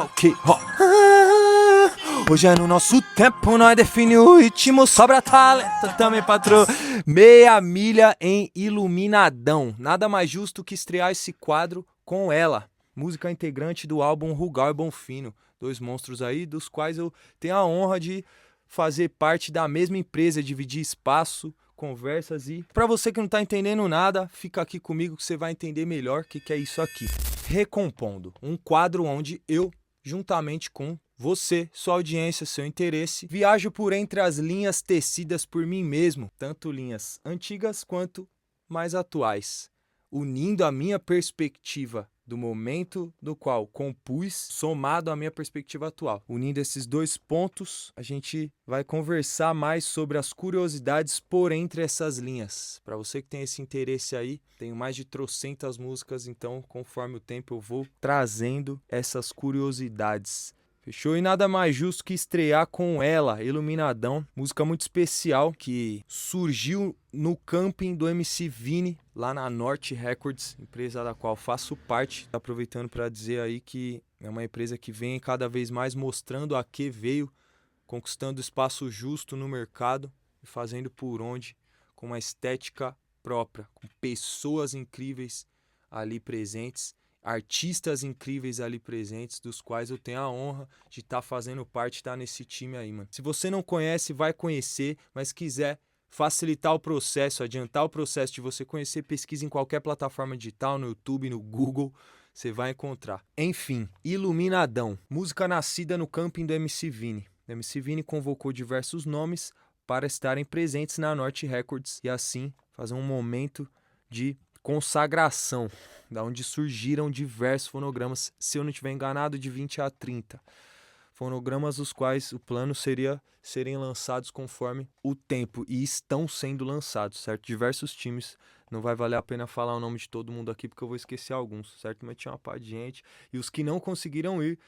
Ok, ó. Hoje é no nosso tempo, nós define o ritmo, sobra talento também, patrão. Meia milha em Iluminadão. Nada mais justo que estrear esse quadro com ela, música integrante do álbum Rugal e Bonfino. Dois monstros aí, dos quais eu tenho a honra de fazer parte da mesma empresa, dividir espaço, conversas e... Pra você que não tá entendendo nada, fica aqui comigo que você vai entender melhor o que é isso aqui. Recompondo, um quadro onde eu, juntamente com você, sua audiência, seu interesse, viajo por entre as linhas tecidas por mim mesmo, tanto linhas antigas quanto mais atuais, unindo a minha perspectiva do momento do qual compus, somado à minha perspectiva atual. Unindo esses dois pontos, a gente vai conversar mais sobre as curiosidades por entre essas linhas. Para você que tem esse interesse aí, tenho mais de trocentas músicas, então conforme o tempo eu vou trazendo essas curiosidades. Fechou? E nada mais justo que estrear com ela, Iluminadão, música muito especial que surgiu no camping do MC Vini, lá na Norte Records, empresa da qual faço parte. Aproveitando para dizer aí que é uma empresa que vem cada vez mais mostrando a que veio, conquistando espaço justo no mercado e fazendo por onde, com uma estética própria, com pessoas incríveis ali presentes, artistas incríveis ali presentes, dos quais eu tenho a honra de estar fazendo parte, estar nesse time aí, mano. Se você não conhece, vai conhecer, mas quiser facilitar o processo, adiantar o processo de você conhecer, pesquisa em qualquer plataforma digital, no YouTube, no Google, você vai encontrar. Enfim, Iluminadão, música nascida no camping do MC Vini. O MC Vini convocou diversos nomes para estarem presentes na Norte Records e assim fazer um momento de consagração, da onde surgiram diversos fonogramas, se eu não estiver enganado, de 20 a 30. Fonogramas os quais o plano seria serem lançados conforme o tempo, e estão sendo lançados, certo? Diversos times, não vai valer a pena falar o nome de todo mundo aqui, porque eu vou esquecer alguns, certo? Mas tinha uma pá de gente, e os que não conseguiram ir,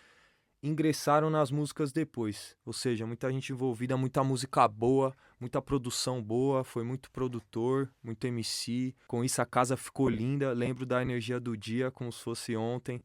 ingressaram nas músicas depois, ou seja, muita gente envolvida, muita música boa, muita produção boa, foi muito produtor, muito MC, com isso a casa ficou linda, lembro da energia do dia como se fosse ontem,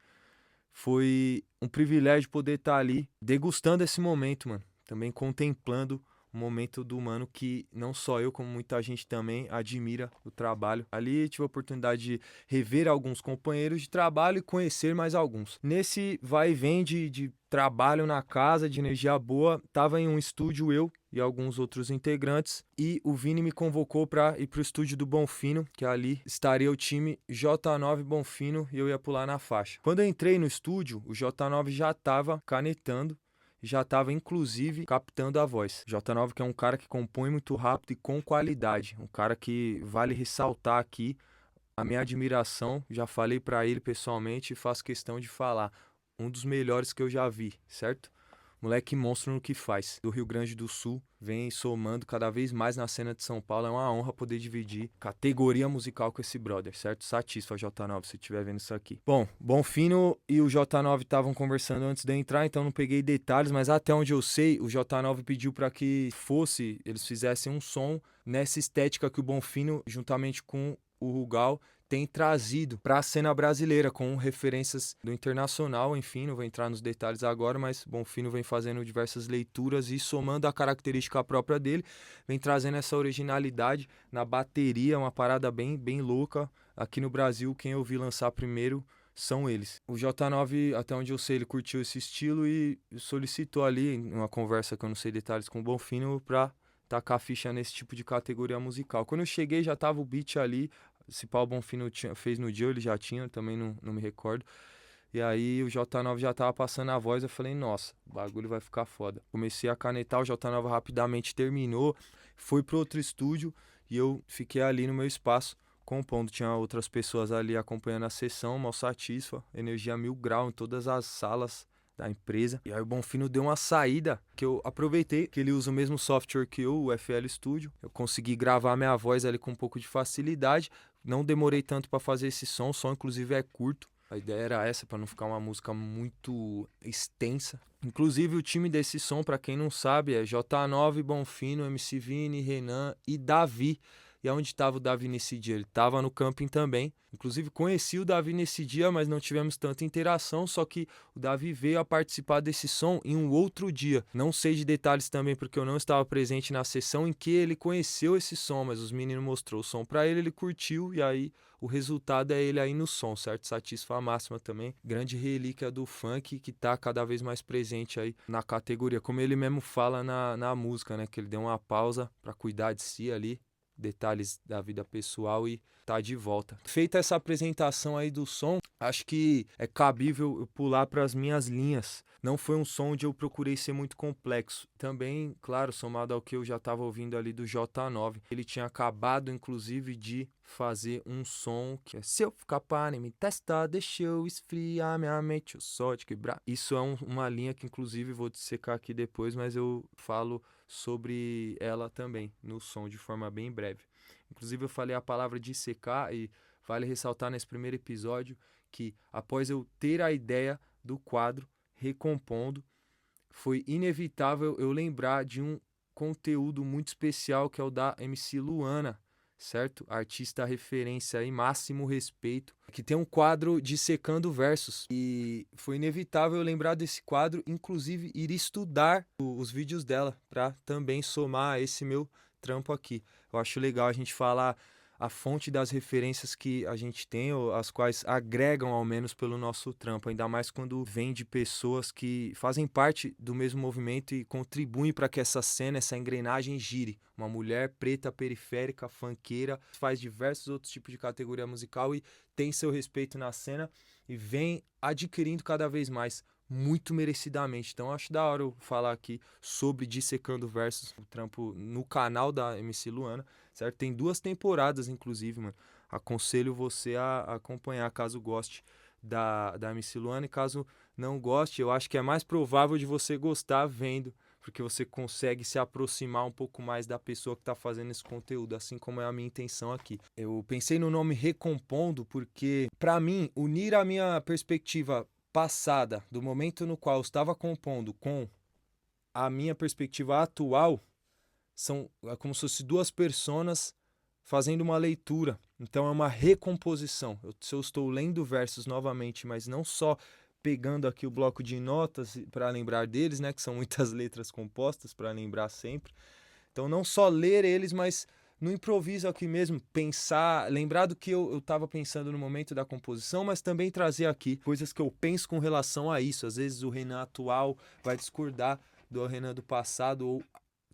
foi um privilégio poder estar ali degustando esse momento, mano, também contemplando o momento do mano que não só eu, como muita gente também admira o trabalho. Ali tive a oportunidade de rever alguns companheiros de trabalho e conhecer mais alguns. Nesse vai e vem de trabalho na casa, de energia boa, tava em um estúdio eu e alguns outros integrantes, e o Vini me convocou para ir pro estúdio do Bonfino, que ali estaria o time J9 Bonfino e eu ia pular na faixa. Quando eu entrei no estúdio, o J9 já tava canetando, já estava inclusive captando a voz. J9, que é um cara que compõe muito rápido e com qualidade, um cara que vale ressaltar aqui a minha admiração, já falei para ele pessoalmente e faço questão de falar, um dos melhores que eu já vi, certo? Moleque monstro no que faz. Do Rio Grande do Sul, vem somando cada vez mais na cena de São Paulo. É uma honra poder dividir categoria musical com esse brother, certo? Satisfa, J9, se estiver vendo isso aqui. Bom, Bonfino e o J9 estavam conversando antes de eu entrar, então não peguei detalhes, mas até onde eu sei, o J9 pediu para que eles fizessem um som nessa estética que o Bonfino, juntamente com o Rugal, tem trazido para a cena brasileira, com referências do internacional, enfim, não vou entrar nos detalhes agora, mas Bonfino vem fazendo diversas leituras e somando a característica própria dele, vem trazendo essa originalidade na bateria, uma parada bem louca. Aqui no Brasil, quem eu vi lançar primeiro são eles. O J9, até onde eu sei, ele curtiu esse estilo e solicitou ali, em uma conversa que eu não sei detalhes com o Bonfino, para tacar a ficha nesse tipo de categoria musical. Quando eu cheguei, já tava o beat ali. Se pau Bonfino fez no dia, ele já tinha, também não me recordo. E aí o J9 já tava passando a voz, eu falei, nossa, o bagulho vai ficar foda. Comecei a canetar, o J9 rapidamente terminou, foi pro outro estúdio e eu fiquei ali no meu espaço compondo. Tinha outras pessoas ali acompanhando a sessão, mal satisfa, energia 1000 graus em todas as salas da empresa. E aí o Bonfino deu uma saída que eu aproveitei, que ele usa o mesmo software que eu, o FL Studio. Eu consegui gravar minha voz ali com um pouco de facilidade. Não demorei tanto para fazer esse som, o som inclusive é curto. A ideia era essa, para não ficar uma música muito extensa. Inclusive o time desse som, para quem não sabe, é J9, Bonfino, MC Vini, Renan e Davi. E aonde estava o Davi nesse dia? Ele estava no camping também. Inclusive conheci o Davi nesse dia, mas não tivemos tanta interação, só que o Davi veio a participar desse som em um outro dia. Não sei de detalhes também porque eu não estava presente na sessão em que ele conheceu esse som, mas os meninos mostrou o som para ele curtiu e aí o resultado é ele aí no som, certo? Satisfa a máxima também. Grande relíquia do funk que tá cada vez mais presente aí na categoria. Como ele mesmo fala na música, né? Que ele deu uma pausa para cuidar de si ali, detalhes da vida pessoal e tá de volta. Feita essa apresentação aí do som, acho que é cabível eu pular para as minhas linhas. Não foi um som onde eu procurei ser muito complexo. Também, claro, somado ao que eu já estava ouvindo ali do J9. Ele tinha acabado, inclusive, de fazer um som que é: se eu ficar para me testar, deixa eu esfriar minha mente, eu só te quebrar. Isso é uma linha que, inclusive, vou dissecar aqui depois, mas eu falo sobre ela também no som de forma bem breve. Inclusive eu falei a palavra dissecar e vale ressaltar nesse primeiro episódio que após eu ter a ideia do quadro Recompondo, foi inevitável eu lembrar de um conteúdo muito especial que é o da MC Luana, certo? Artista referência aí, máximo respeito, que tem um quadro dissecando versos. E foi inevitável eu lembrar desse quadro, inclusive ir estudar os vídeos dela para também somar a esse meu trampo aqui. Eu acho legal a gente falar a fonte das referências que a gente tem, ou as quais agregam ao menos pelo nosso trampo, ainda mais quando vem de pessoas que fazem parte do mesmo movimento e contribuem para que essa cena, essa engrenagem gire. Uma mulher preta, periférica, funkeira, faz diversos outros tipos de categoria musical e tem seu respeito na cena e vem adquirindo cada vez mais, muito merecidamente. Então acho da hora eu falar aqui sobre Dissecando Versos, o trampo no canal da MC Luana, certo? Tem 2 temporadas, inclusive, mano. Aconselho você a acompanhar, caso goste da MC Luana, e caso não goste, eu acho que é mais provável de você gostar vendo, porque você consegue se aproximar um pouco mais da pessoa que está fazendo esse conteúdo, assim como é a minha intenção aqui. Eu pensei no nome Recompondo porque, para mim, unir a minha perspectiva passada, do momento no qual eu estava compondo, com a minha perspectiva atual, são como se fossem 2 personas fazendo uma leitura. Então é uma recomposição. Se eu estou lendo versos novamente, mas não só pegando aqui o bloco de notas para lembrar deles, né, que são muitas letras compostas para lembrar sempre. Então não só ler eles, mas no improviso aqui mesmo, pensar, lembrar do que eu estava pensando no momento da composição, mas também trazer aqui coisas que eu penso com relação a isso. Às vezes o Renan atual vai discordar do Renan do passado ou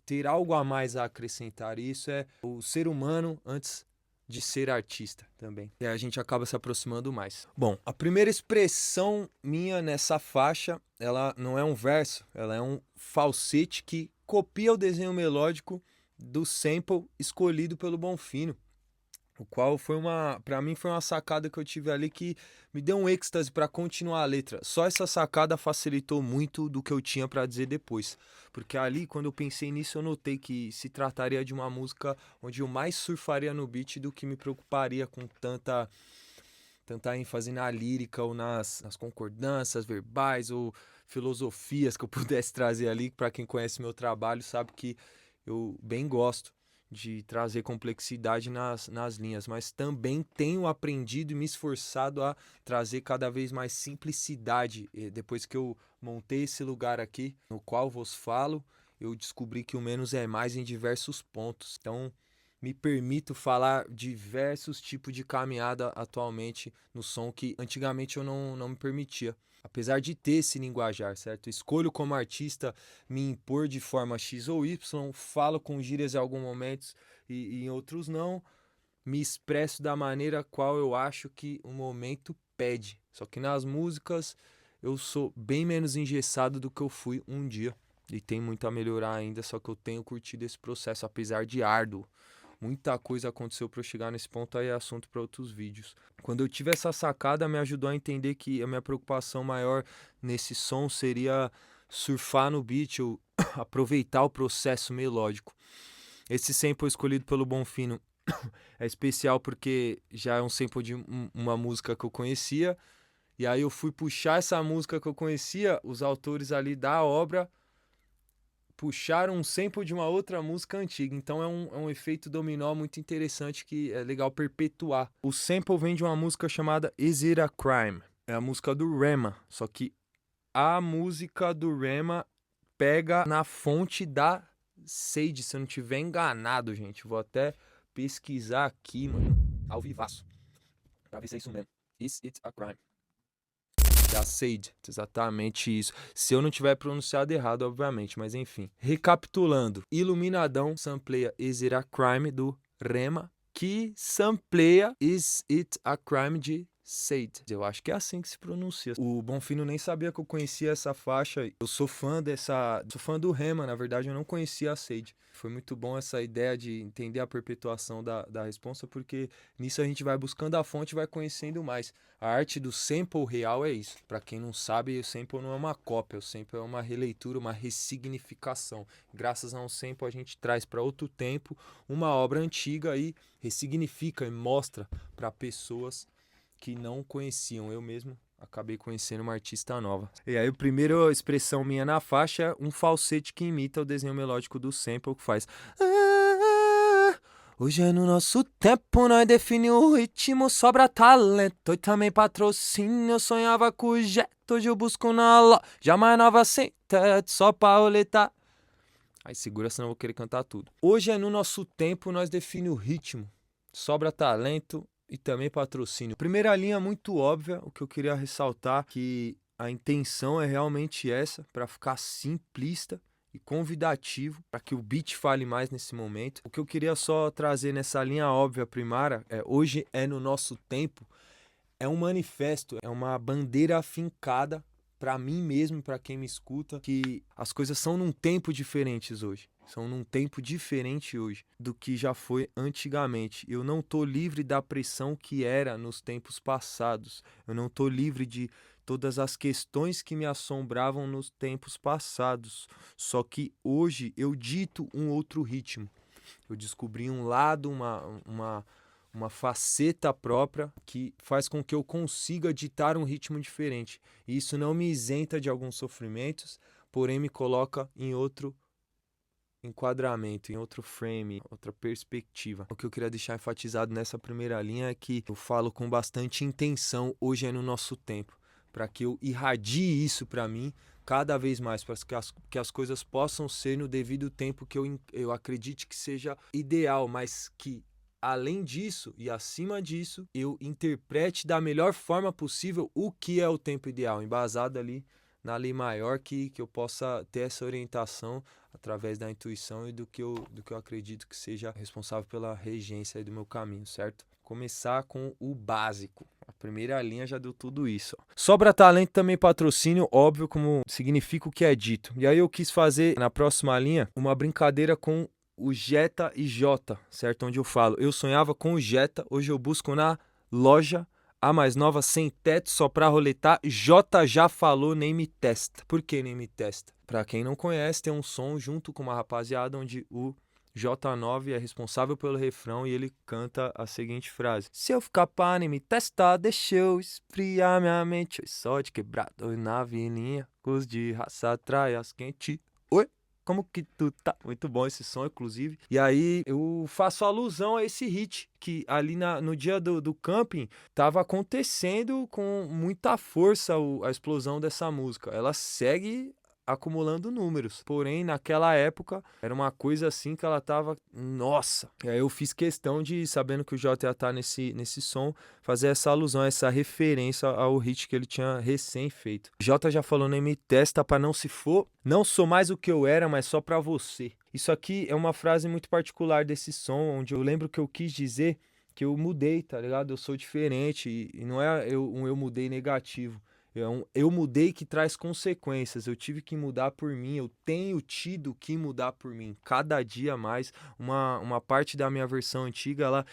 ter algo a mais a acrescentar. E isso é o ser humano antes de ser artista também. E aí a gente acaba se aproximando mais. Bom, a primeira expressão minha nessa faixa, ela não é um verso, ela é um falsete que copia o desenho melódico do sample escolhido pelo Bonfino, o qual foi para mim foi uma sacada que eu tive ali que me deu um êxtase para continuar a letra. Só essa sacada facilitou muito do que eu tinha para dizer depois, porque ali quando eu pensei nisso eu notei que se trataria de uma música onde eu mais surfaria no beat do que me preocuparia com tanta ênfase na lírica ou nas concordâncias verbais ou filosofias que eu pudesse trazer ali. Para quem conhece meu trabalho sabe que eu bem gosto de trazer complexidade nas linhas, mas também tenho aprendido e me esforçado a trazer cada vez mais simplicidade. Depois que eu montei esse lugar aqui, no qual vos falo, eu descobri que o menos é mais em diversos pontos. Então, me permito falar diversos tipos de caminhada atualmente no som que antigamente eu não me permitia. Apesar de ter esse linguajar, certo? Escolho como artista me impor de forma X ou Y, falo com gírias em alguns momentos e em outros não, me expresso da maneira qual eu acho que o momento pede. Só que nas músicas eu sou bem menos engessado do que eu fui um dia. E tem muito a melhorar ainda, só que eu tenho curtido esse processo, apesar de árduo. Muita coisa aconteceu para eu chegar nesse ponto, aí é assunto para outros vídeos. Quando eu tive essa sacada, me ajudou a entender que a minha preocupação maior nesse som seria surfar no beat, ou aproveitar o processo melódico. Esse sample escolhido pelo Bonfino é especial porque já é um sample de uma música que eu conhecia, e aí eu fui puxar essa música que eu conhecia, os autores ali da obra, puxaram um sample de uma outra música antiga. Então é um efeito dominó muito interessante que é legal perpetuar. O sample vem de uma música chamada Is It a Crime? É a música do Rema, só que a música do Rema pega na fonte da Sage, se eu não tiver enganado, gente. Vou até pesquisar aqui, mano, ao vivaço, pra ver se é isso mesmo. Is It a Crime? Da Sage, exatamente isso. Se eu não tiver pronunciado errado, obviamente, mas enfim. Recapitulando, Iluminadão sampleia Is It a Crime do Rema, que sampleia Is It a Crime de Sade. Eu acho que é assim que se pronuncia. O Bonfino nem sabia que eu conhecia essa faixa. Eu sou fã sou fã do Rema, na verdade eu não conhecia a Sade. Foi muito bom essa ideia de entender a perpetuação da responsa, porque nisso a gente vai buscando a fonte e vai conhecendo mais. A arte do sample real é isso. Pra quem não sabe, o sample não é uma cópia, o sample é uma releitura, uma ressignificação. Graças a um sample a gente traz para outro tempo uma obra antiga e ressignifica e mostra para pessoas que não conheciam. Eu mesmo acabei conhecendo uma artista nova. E aí a primeira expressão minha na faixa é um falsete que imita o desenho melódico do sample, que faz... Hoje é no nosso tempo, nós definimos o ritmo, sobra talento e também patrocínio. Eu sonhava com o jet, hoje eu busco na loja mais nova sem teto, só pra roletar. Aí segura, senão eu vou querer cantar tudo. Hoje é no nosso tempo, nós definimos o ritmo, sobra talento e também patrocínio. Primeira linha muito óbvia, o que eu queria ressaltar que a intenção é realmente essa, para ficar simplista e convidativo, para que o beat fale mais nesse momento. O que eu queria só trazer nessa linha óbvia primária é hoje é no nosso tempo, é um manifesto, é uma bandeira afincada para mim mesmo e para quem me escuta, que as coisas são num tempo diferentes hoje. São num tempo diferente hoje do que já foi antigamente. Eu não tô livre da pressão que era nos tempos passados. Eu não tô livre de todas as questões que me assombravam nos tempos passados. Só que hoje eu dito um outro ritmo. Eu descobri um lado, uma faceta própria que faz com que eu consiga ditar um ritmo diferente. E isso não me isenta de alguns sofrimentos, porém me coloca em outro enquadramento, em outro frame, outra perspectiva. O que eu queria deixar enfatizado nessa primeira linha é que eu falo com bastante intenção, hoje é no nosso tempo, para que eu irradie isso para mim cada vez mais, para que as coisas possam ser no devido tempo que eu acredite que seja ideal, mas que além disso e acima disso, eu interprete da melhor forma possível o que é o tempo ideal, embasado ali na lei maior, que eu possa ter essa orientação através da intuição e do que eu acredito que seja responsável pela regência aí do meu caminho, certo? Começar com o básico. A primeira linha já deu tudo isso. Ó. Sobra talento também patrocínio, óbvio, como significa o que é dito. E aí eu quis fazer, na próxima linha, uma brincadeira com o Jetta e Jota, certo? Onde eu falo, eu sonhava com o Jetta, hoje eu busco na loja a mais nova sem teto, só pra roletar. Jota já falou, nem me testa. Por que nem me testa? Pra quem não conhece, tem um som junto com uma rapaziada onde o J9 é responsável pelo refrão e ele canta a seguinte frase: se eu ficar pá, nem me testar, deixa eu esfriar minha mente. Oi, só de quebrado oi, na vilinha, os de raça atrai as quentes. Oi? Como que tu tá? Muito bom esse som, inclusive. E aí eu faço alusão a esse hit que ali no dia do camping tava acontecendo com muita força a explosão dessa música. Ela segue acumulando números. Porém, naquela época, era uma coisa assim que ela tava... Nossa! E aí eu fiz questão de, sabendo que o Jota ia tá nesse som, fazer essa alusão, essa referência ao hit que ele tinha recém feito. Jota já falou, nem me testa pra não se for. Não sou mais o que eu era, mas só pra você. Isso aqui é uma frase muito particular desse som, onde eu lembro que eu quis dizer que eu mudei, tá ligado? Eu sou diferente e não é eu mudei negativo. Eu mudei que traz consequências, eu tive que mudar por mim, eu tenho tido que mudar por mim. Cada dia mais, uma parte da minha versão antiga, ela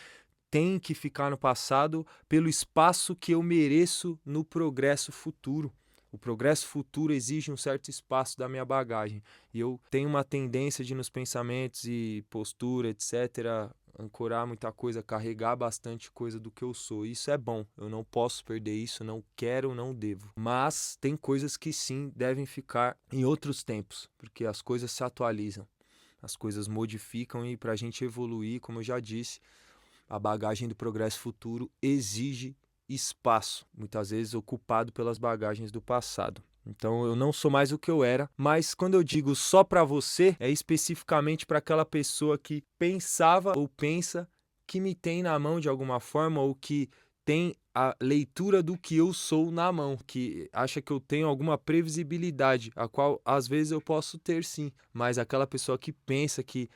tem que ficar no passado pelo espaço que eu mereço no progresso futuro. O progresso futuro exige um certo espaço da minha bagagem. E eu tenho uma tendência de, nos pensamentos e postura, etc., ancorar muita coisa, carregar bastante coisa do que eu sou. Isso é bom, eu não posso perder isso, não quero, não devo. Mas tem coisas que sim devem ficar em outros tempos, porque as coisas se atualizam, as coisas modificam e para a gente evoluir, como eu já disse, a bagagem do progresso futuro exige espaço, muitas vezes ocupado pelas bagagens do passado. Então eu não sou mais o que eu era, mas quando eu digo só para você, é especificamente para aquela pessoa que pensava ou pensa que me tem na mão de alguma forma ou que tem a leitura do que eu sou na mão, que acha que eu tenho alguma previsibilidade, a qual às vezes eu posso ter sim, mas aquela pessoa que pensa que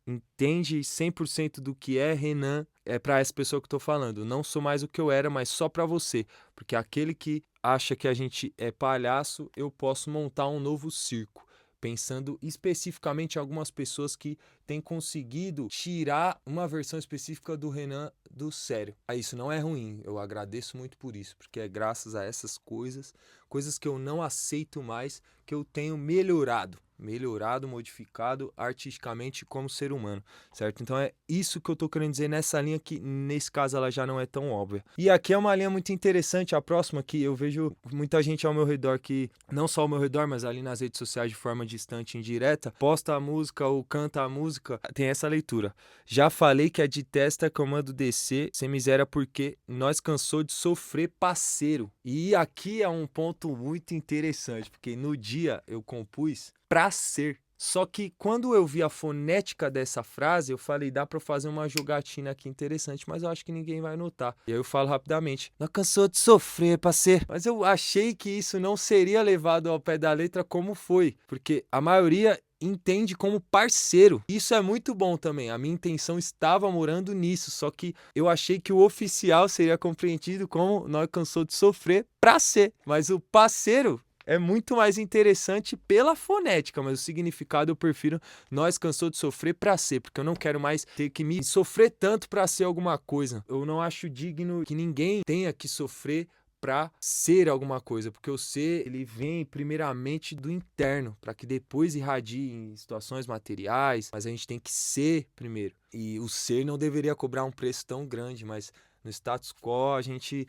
entende 100% do que é Renan, é para essa pessoa que eu tô falando. Não sou mais o que eu era, mas só para você. Porque aquele que acha que a gente é palhaço, eu posso montar um novo circo. Pensando especificamente em algumas pessoas que têm conseguido tirar uma versão específica do Renan do sério. Isso não é ruim, eu agradeço muito por isso, porque é graças a essas coisas, coisas que eu não aceito mais, que eu tenho melhorado, modificado artisticamente como ser humano, certo? Então é isso que eu tô querendo dizer nessa linha que, nesse caso, ela já não é tão óbvia. E aqui é uma linha muito interessante, a próxima, que eu vejo muita gente ao meu redor que, não só ao meu redor, mas ali nas redes sociais de forma distante, indireta, posta a música ou canta a música, tem essa leitura. Já falei que a de testa comando DC, sem miséria porque nós cansou de sofrer parceiro. E aqui é um ponto muito interessante, porque no dia eu compus pra ser. Só que quando eu vi a fonética dessa frase, eu falei, dá pra fazer uma jogatina aqui interessante, mas eu acho que ninguém vai notar. E aí eu falo rapidamente, não cansou de sofrer, parceiro. Mas eu achei que isso não seria levado ao pé da letra como foi, porque a maioria entende como parceiro. Isso é muito bom também. A minha intenção estava morando nisso, só que eu achei que o oficial seria compreendido como nós cansou de sofrer pra ser. Mas o parceiro é muito mais interessante pela fonética, mas o significado eu prefiro nós cansou de sofrer pra ser, porque eu não quero mais ter que me sofrer tanto pra ser alguma coisa. Eu não acho digno que ninguém tenha que sofrer para ser alguma coisa, porque o ser, ele vem primeiramente do interno, para que depois irradie em situações materiais, mas a gente tem que ser primeiro. E o ser não deveria cobrar um preço tão grande, mas no status quo a gente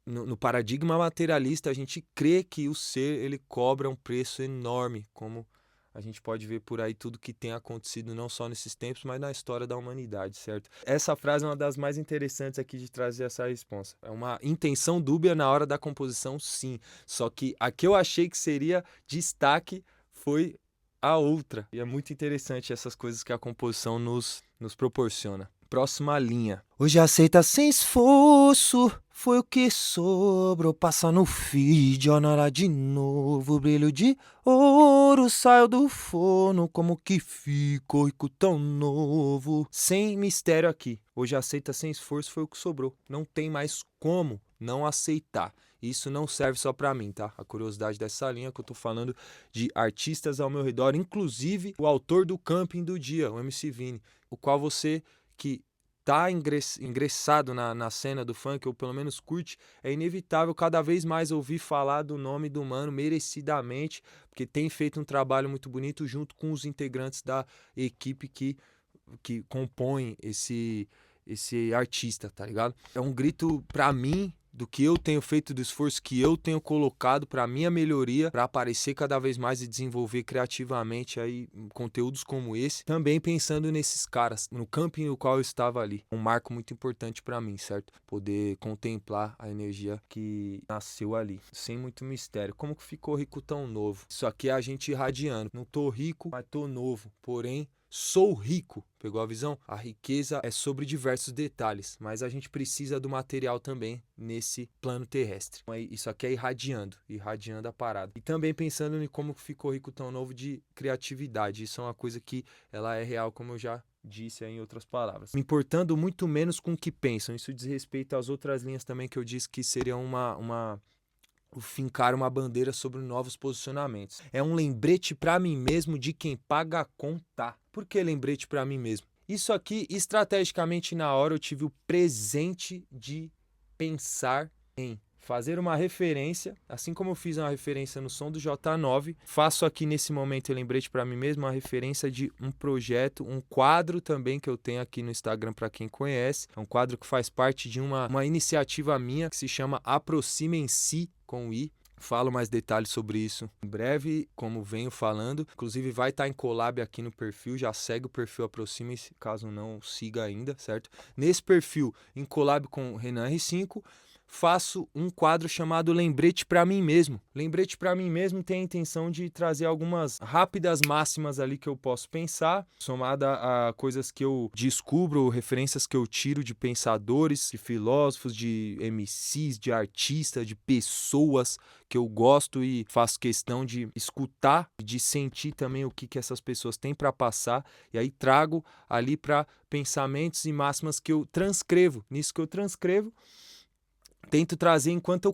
no paradigma materialista, a gente crê que o ser ele cobra um preço enorme, como a gente pode ver por aí tudo que tem acontecido não só nesses tempos, mas na história da humanidade, certo? Essa frase é uma das mais interessantes aqui de trazer essa resposta. É uma intenção dúbia na hora da composição, sim. Só que a que eu achei que seria destaque foi a outra. E é muito interessante essas coisas que a composição nos proporciona. Próxima linha. Hoje aceita sem esforço, foi o que sobrou. Passa no feed, ó, na hora de novo. Brilho de ouro saiu do forno, como que ficou rico tão novo. Sem mistério aqui. Hoje aceita sem esforço, foi o que sobrou. Não tem mais como não aceitar. Isso não serve só pra mim, tá? A curiosidade dessa linha que eu tô falando de artistas ao meu redor, inclusive o autor do Camping do Dia, o MC Vini, o qual você que tá ingressado na cena do funk, ou pelo menos curte, é inevitável cada vez mais ouvir falar do nome do mano merecidamente, porque tem feito um trabalho muito bonito junto com os integrantes da equipe que compõe esse artista, tá ligado? É um grito pra mim do que eu tenho feito, do esforço que eu tenho colocado para minha melhoria, para aparecer cada vez mais e desenvolver criativamente aí conteúdos como esse, também pensando nesses caras, no camping no qual eu estava ali. Um marco muito importante para mim, certo? Poder contemplar a energia que nasceu ali, sem muito mistério. Como que ficou rico tão novo? Isso aqui é a gente irradiando. Não tô rico, mas tô novo. Porém, sou rico, pegou a visão? A riqueza é sobre diversos detalhes, mas a gente precisa do material também nesse plano terrestre. Isso aqui é irradiando a parada. E também pensando em como ficou rico tão novo de criatividade. Isso é uma coisa que ela é real, como eu já disse aí em outras palavras. Me importando muito menos com o que pensam. Isso diz respeito às outras linhas também que eu disse que seriam o fincar uma bandeira sobre novos posicionamentos. É um lembrete para mim mesmo de quem paga a conta. Por que lembrete para mim mesmo? Isso aqui, estrategicamente na hora, eu tive o presente de pensar em fazer uma referência, assim como eu fiz uma referência no som do J9, faço aqui nesse momento, eu lembrete para mim mesmo, uma referência de um projeto, um quadro também que eu tenho aqui no Instagram para quem conhece. É um quadro que faz parte de uma iniciativa minha que se chama Aproximem-se com I. Falo mais detalhes sobre isso em breve, como venho falando. Inclusive vai estar em collab aqui no perfil, já segue o perfil Aproximem-se, caso não siga ainda, certo? Nesse perfil, em collab com o Renan R5, faço um quadro chamado Lembrete para mim mesmo. Lembrete para mim mesmo tem a intenção de trazer algumas rápidas máximas ali que eu posso pensar, somada a coisas que eu descubro, referências que eu tiro de pensadores, de filósofos, de MCs, de artistas, de pessoas que eu gosto e faço questão de escutar, de sentir também o que essas pessoas têm para passar, e aí trago ali para pensamentos e máximas que eu transcrevo. Nisso que eu transcrevo, tento trazer enquanto eu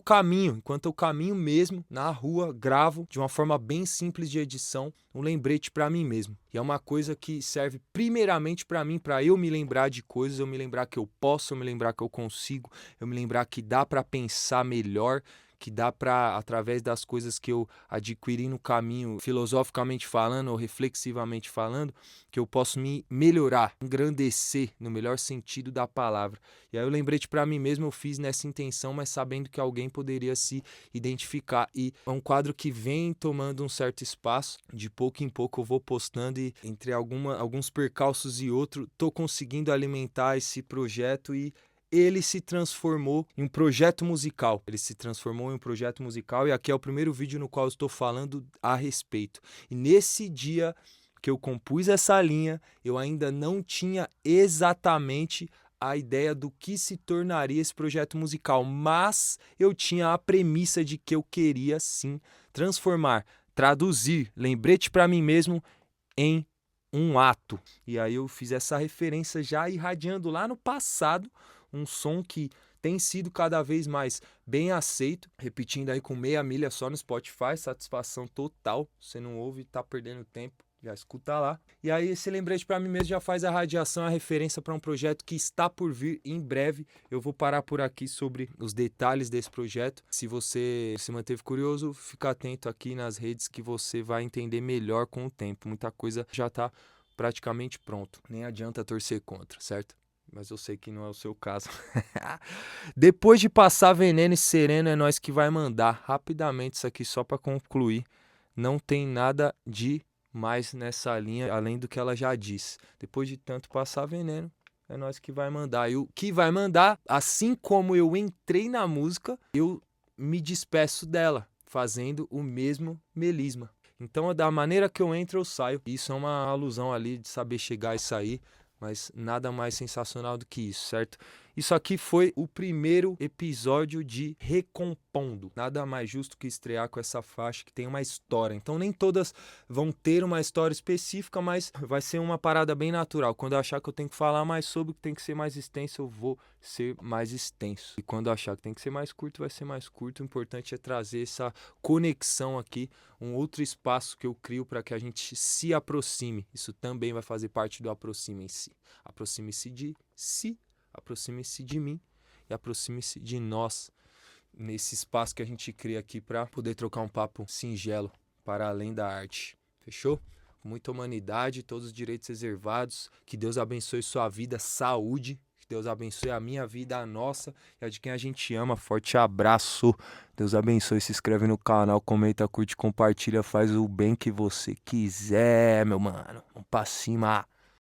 caminho mesmo na rua, gravo de uma forma bem simples de edição, um lembrete para mim mesmo. E é uma coisa que serve primeiramente para mim, para eu me lembrar de coisas, eu me lembrar que eu posso, eu me lembrar que eu consigo, eu me lembrar que dá para pensar melhor, que dá para, através das coisas que eu adquiri no caminho, filosoficamente falando ou reflexivamente falando, que eu posso me melhorar, engrandecer no melhor sentido da palavra. E aí eu lembrei para mim mesmo, eu fiz nessa intenção, mas sabendo que alguém poderia se identificar. E é um quadro que vem tomando um certo espaço, de pouco em pouco eu vou postando e entre alguns percalços e outros, tô conseguindo alimentar esse projeto e ele se transformou em um projeto musical. E aqui é o primeiro vídeo no qual eu estou falando a respeito. E nesse dia que eu compus essa linha, eu ainda não tinha exatamente a ideia do que se tornaria esse projeto musical, mas eu tinha a premissa de que eu queria sim traduzir lembrete para mim mesmo em um ato. E aí eu fiz essa referência já irradiando lá no passado, um som que tem sido cada vez mais bem aceito, repetindo aí com meia milha só no Spotify, satisfação total. Você não ouve, tá perdendo tempo, já escuta lá. E aí esse lembrete para mim mesmo já faz a radiação, a referência para um projeto que está por vir em breve. Eu vou parar por aqui sobre os detalhes desse projeto. Se você se manteve curioso, fica atento aqui nas redes que você vai entender melhor com o tempo. Muita coisa já tá praticamente pronto. Nem adianta torcer contra, certo? Mas eu sei que não é o seu caso. Depois de passar veneno e sereno, é nós que vai mandar. Rapidamente isso aqui só para concluir. Não tem nada de mais nessa linha, além do que ela já disse. Depois de tanto passar veneno, é nós que vai mandar. E o que vai mandar, assim como eu entrei na música, eu me despeço dela, fazendo o mesmo melisma. Então, da maneira que eu entro, eu saio. Isso é uma alusão ali de saber chegar e sair, mas nada mais sensacional do que isso, certo? Isso aqui foi o primeiro episódio de Recompondo. Nada mais justo que estrear com essa faixa que tem uma história. Então nem todas vão ter uma história específica, mas vai ser uma parada bem natural. Quando eu achar que eu tenho que falar mais sobre, que tem que ser mais extenso, eu vou ser mais extenso. E quando eu achar que tem que ser mais curto, vai ser mais curto. O importante é trazer essa conexão aqui, um outro espaço que eu crio para que a gente se aproxime. Isso também vai fazer parte do Aproximem-se. Aproxime-se de si. Aproxime-se de mim e aproxime-se de nós nesse espaço que a gente cria aqui para poder trocar um papo singelo para além da arte. Fechou? Com muita humanidade, todos os direitos reservados. Que Deus abençoe sua vida, saúde. Que Deus abençoe a minha vida, a nossa e a de quem a gente ama. Forte abraço. Deus abençoe. Se inscreve no canal, comenta, curte, compartilha. Faz o bem que você quiser, meu mano. Vamos pra cima.